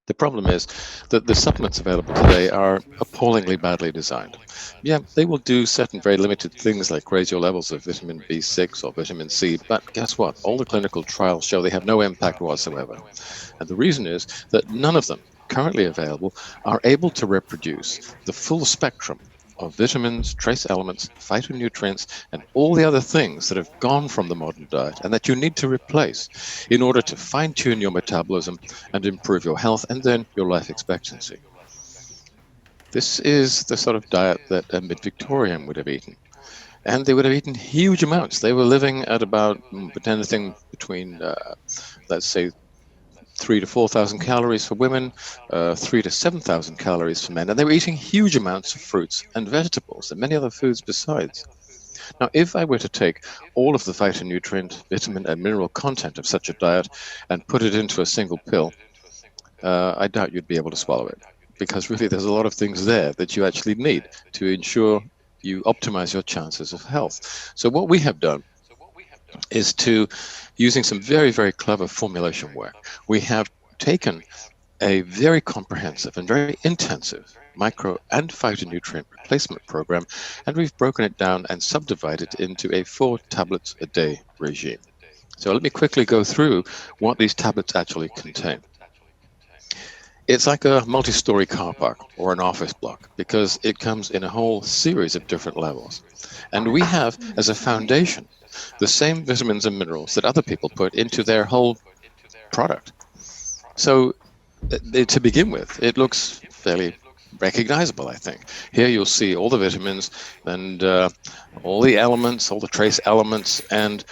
The problem is that the supplements available today are appallingly badly designed. Yeah, they will do certain very limited things like raise your levels of vitamin B6 or vitamin C, but guess what? All the clinical trials show they have no impact whatsoever. And the reason is that none of them currently available are able to reproduce the full spectrum of vitamins, trace elements, phytonutrients, and all the other things that have gone from the modern diet and that you need to replace in order to fine tune your metabolism and improve your health and then your life expectancy. This is the sort of diet that a mid Victorian would have eaten. And they would have eaten huge amounts. They were living at about anything between, let's say, 3 to 4,000 calories for women, 3 to 7,000 calories for men, and they were eating huge amounts of fruits and vegetables and many other foods besides. Now, if I were to take all of the phytonutrient, vitamin, and mineral content of such a diet and put it into a single pill, I doubt you'd be able to swallow it because really there's a lot of things there that you actually need to ensure you optimize your chances of health. So, what we have done is to, using some very, very clever formulation work, we have taken a very comprehensive and very intensive micro and phytonutrient replacement program, and we've broken it down and subdivided into a 4 tablets a day regime. So let me quickly go through what these tablets actually contain. It's like a multi-story car park or an office block because it comes in a whole series of different levels. And we have as a foundation the same vitamins and minerals that other people put into their whole product. So to begin with, it looks fairly recognizable, I think. Here you'll see all the vitamins and all the elements, all the trace elements, and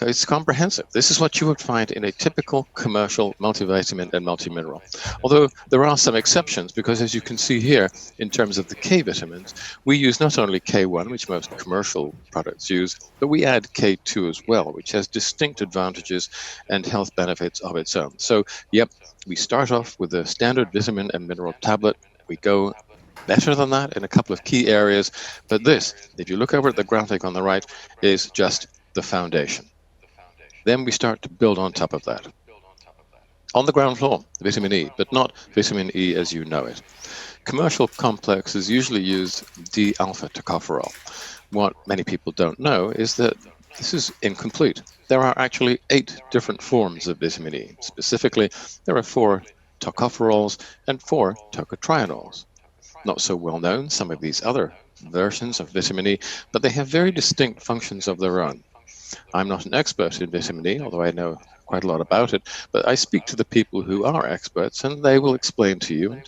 it's comprehensive. This is what you would find in a typical commercial multivitamin and multimineral. Although there are some exceptions, because as you can see here, in terms of the K vitamins, we use not only K1, which most commercial products use, but we add K2 as well, which has distinct advantages and health benefits of its own. So, yep, we start off with a standard vitamin and mineral tablet. We go better than that in a couple of key areas, but this, if you look over at the graphic on the right, is just the foundation. Then we start to build on top of that. On the ground floor, vitamin E, but not vitamin E as you know it. Commercial complexes usually use D-alpha tocopherol. What many people don't know is that this is incomplete. There are actually 8 different forms of vitamin E. Specifically, there are 4 tocopherols and 4 tocotrienols. Not so well known, some of these other versions of vitamin E, but they have very distinct functions of their own. I'm not an expert in vitamin E, although I know quite a lot about it, but I speak to the people who are experts, and they will explain to you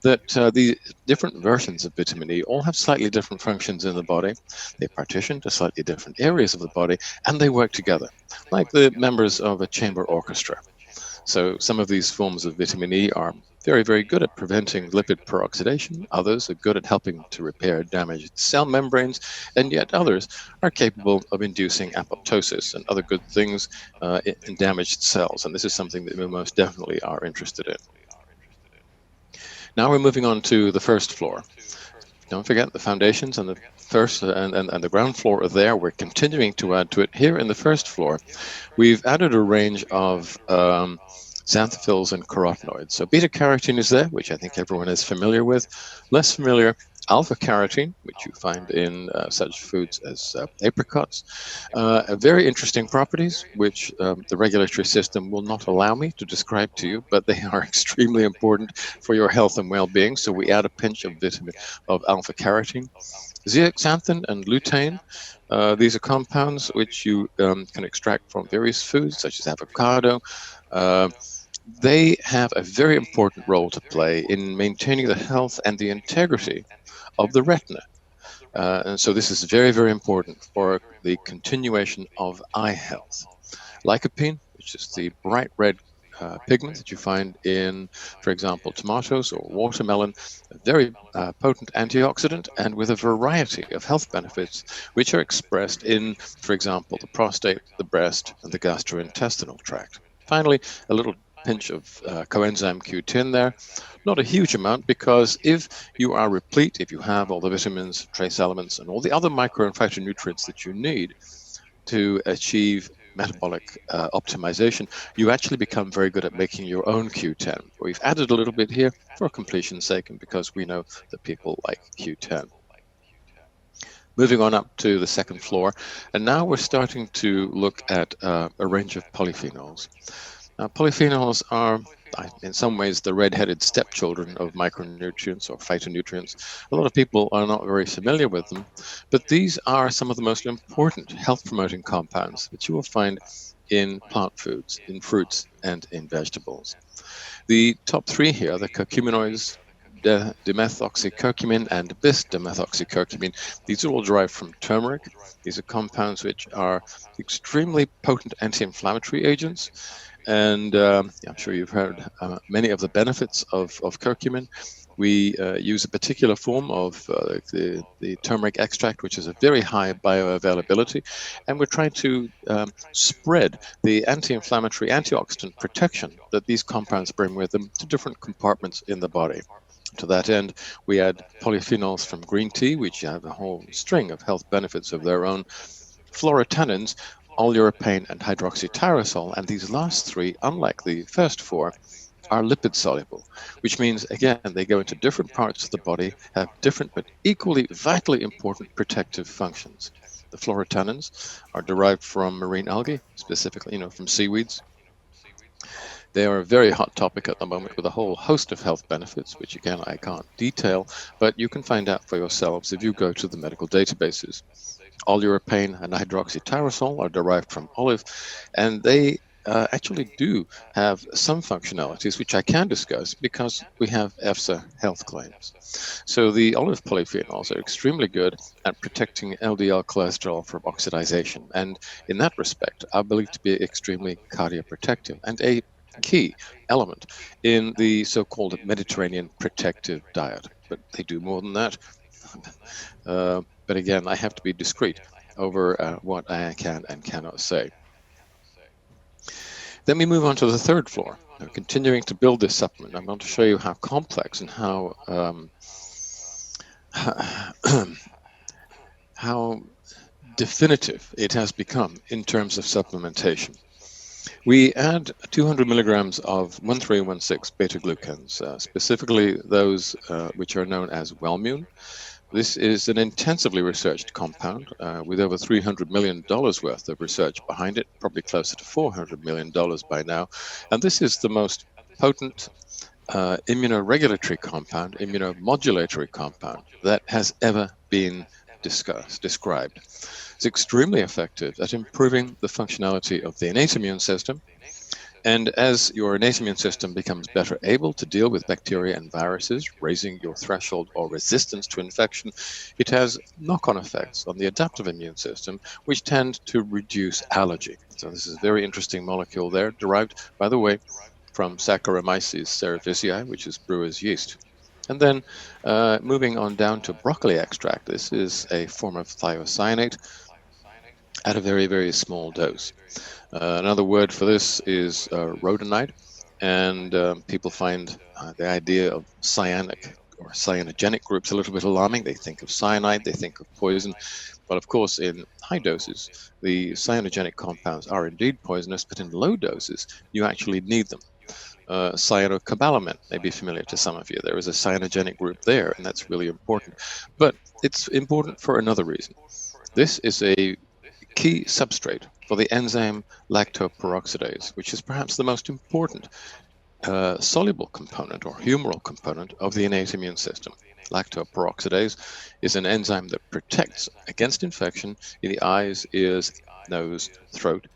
that the different versions of vitamin E all have slightly different functions in the body. They partition to slightly different areas of the body, and they work together, like the members of a chamber orchestra. So some of these forms of vitamin E are very, very good at preventing lipid peroxidation. Others are good at helping to repair damaged cell membranes, and yet others are capable of inducing apoptosis and other good things in damaged cells. And this is something that we most definitely are interested in. Now we're moving on to the first floor. Don't forget the foundations and the first and the ground floor are there. We're continuing to add to it. Here in the first floor, we've added a range of xanthophylls and carotenoids. So beta carotene is there, which I think everyone is familiar with. Less familiar, alpha carotene, which you find in such foods as apricots. Very interesting properties, which the regulatory system will not allow me to describe to you, but they are extremely important for your health and well-being. So we add a pinch of vitamin of alpha carotene. Zeaxanthin and lutein. These are compounds which you can extract from various foods, such as avocado. They have a very important role to play in maintaining the health and the integrity of the retina. And so this is very, very important for the continuation of eye health. Lycopene, which is the bright red pigment that you find in, for example, tomatoes or watermelon, a very potent antioxidant and with a variety of health benefits which are expressed in, for example, the prostate, the breast, and the gastrointestinal tract. Finally, a little pinch of coenzyme Q10 there. Not a huge amount, because if you are replete, if you have all the vitamins, trace elements, and all the other micro and phytonutrients that you need to achieve metabolic optimization, you actually become very good at making your own Q10. We've added a little bit here for completion's sake and because we know that people like Q10. Moving on up to the second floor, and now we're starting to look at a range of polyphenols. Now, polyphenols are, in some ways, the red-headed stepchildren of micronutrients or phytonutrients. A lot of people are not very familiar with them, but these are some of the most important health-promoting compounds that you will find in plant foods, in fruits, and in vegetables. The top three here, the curcuminoids, dimethoxycurcumin and bis-dimethoxycurcumin, these are all derived from turmeric. These are compounds which are extremely potent anti-inflammatory agents. And I'm sure you've heard many of the benefits of curcumin. We use a particular form of the turmeric extract, which is a very high bioavailability, and we're trying to spread the anti-inflammatory, antioxidant protection that these compounds bring with them to different compartments in the body. To that end, we add polyphenols from green tea, which have a whole string of health benefits of their own, florotannins, oleuropein, and hydroxytyrosol, and these last three, unlike the first four, are lipid soluble, which means, again, they go into different parts of the body, have different but equally vitally important protective functions. The florotannins are derived from marine algae, specifically, from seaweeds. They are a very hot topic at the moment with a whole host of health benefits, which again I can't detail, but you can find out for yourselves if you go to the medical databases. Oleuropein and hydroxytyrosol are derived from olive, and they actually do have some functionalities which I can discuss because we have EFSA health claims. So the olive polyphenols are extremely good at protecting LDL cholesterol from oxidation, and in that respect are believed to be extremely cardioprotective and a key element in the so-called Mediterranean protective diet. But they do more than that. But again, I have to be discreet over what I can and cannot say. Then we move on to the third floor. Now, continuing to build this supplement, I'm going to show you how complex and how how definitive it has become in terms of supplementation. We add 200 milligrams of 1316 beta-glucans, specifically those which are known as Wellmune. This is an intensively researched compound with over $300 million worth of research behind it, probably closer to $400 million by now. And this is the most potent immunoregulatory compound, immunomodulatory compound that has ever been described. It's extremely effective at improving the functionality of the innate immune system. And as your innate immune system becomes better able to deal with bacteria and viruses, raising your threshold or resistance to infection, it has knock-on effects on the adaptive immune system, which tend to reduce allergy. So this is a very interesting molecule there, derived, by the way, from Saccharomyces cerevisiae, which is brewer's yeast. And then moving on down to broccoli extract, this is a form of thiocyanate at a very, very small dose. Another word for this is rhodonide, and people find the idea of cyanic or cyanogenic groups a little bit alarming. They think of cyanide, they think of poison, but of course in high doses, the cyanogenic compounds are indeed poisonous, but in low doses, you actually need them. Cyanocobalamin may be familiar to some of you. There is a cyanogenic group there, and that's really important. But it's important for another reason. This is a key substrate for the enzyme lactoperoxidase, which is perhaps the most important soluble component or humoral component of the innate immune system. Lactoperoxidase is an enzyme that protects against infection in the eyes, ears, nose, throat,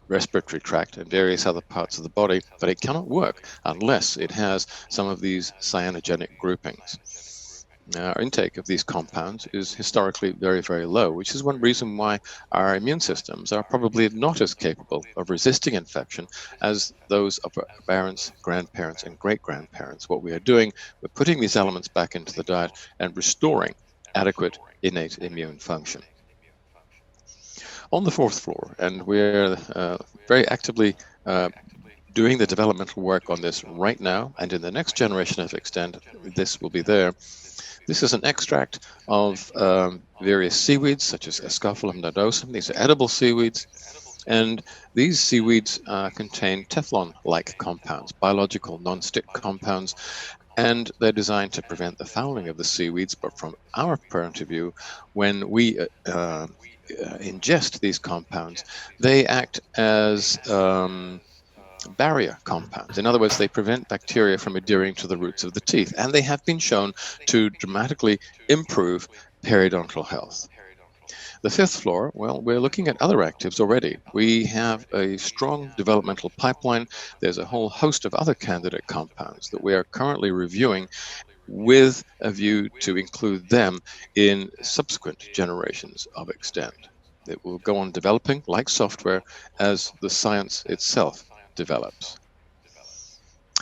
respiratory tract, and various other parts of the body, but it cannot work unless it has some of these cyanogenic groupings. Our intake of these compounds is historically very, very low, which is one reason why our immune systems are probably not as capable of resisting infection as those of our parents, grandparents, and great-grandparents. What we are doing, we're putting these elements back into the diet and restoring adequate innate immune function. On the fourth floor, and we're very actively doing the developmental work on this right now, and in the next generation of XTend, this will be there. This is an extract of various seaweeds, such as Escophyllum nodosum. These are edible seaweeds. And these seaweeds contain Teflon-like compounds, biological non-stick compounds, and they're designed to prevent the fouling of the seaweeds. But from our point of view, when we ingest these compounds, they act as barrier compounds. In other words, they prevent bacteria from adhering to the roots of the teeth, and they have been shown to dramatically improve periodontal health. The fifth floor, well, we're looking at other actives already. We have a strong developmental pipeline. There's a whole host of other candidate compounds that we are currently reviewing with a view to include them in subsequent generations of XTend. It will go on developing like software as the science itself develops.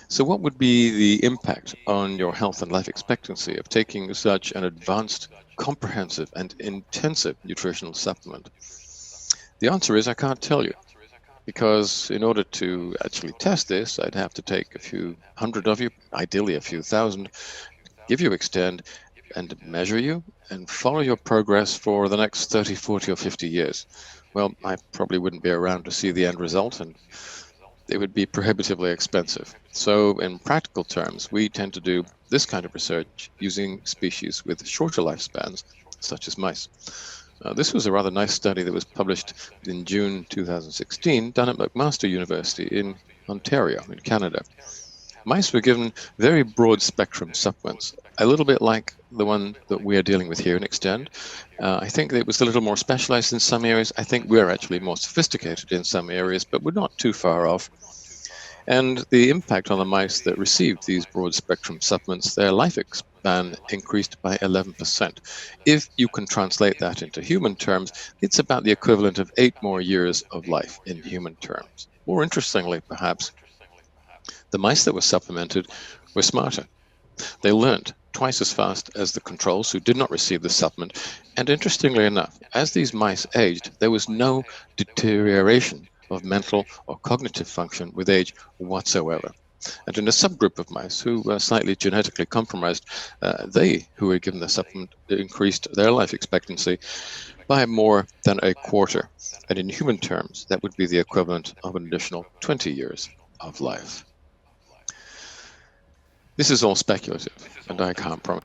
So what would be the impact on your health and life expectancy of taking such an advanced, comprehensive, and intensive nutritional supplement? The answer is I can't tell you, because in order to actually test this, I'd have to take a few hundred of you, ideally a few thousand, give you XTend, and measure you and follow your progress for the next 30, 40, or 50 years. Well, I probably wouldn't be around to see the end result, and it would be prohibitively expensive. So in practical terms, we tend to do this kind of research using species with shorter lifespans, such as mice. This was a rather nice study that was published in June 2016, done at McMaster University in Ontario, in Canada. Mice were given very broad spectrum supplements, a little bit like the one that we are dealing with here in XTend. I think it was a little more specialized in some areas. I think we're actually more sophisticated in some areas, but we're not too far off. And the impact on the mice that received these broad spectrum supplements, their life span increased by 11%. If you can translate that into human terms, it's about the equivalent of 8 more years of life in human terms. More interestingly, perhaps, the mice that were supplemented were smarter. They learned twice as fast as the controls who did not receive the supplement. And interestingly enough, as these mice aged, there was no deterioration of mental or cognitive function with age whatsoever. And in a subgroup of mice who were slightly genetically compromised, they who were given the supplement increased their life expectancy by more than a quarter. And in human terms, that would be the equivalent of an additional 20 years of life. This is all speculative, and I can't promise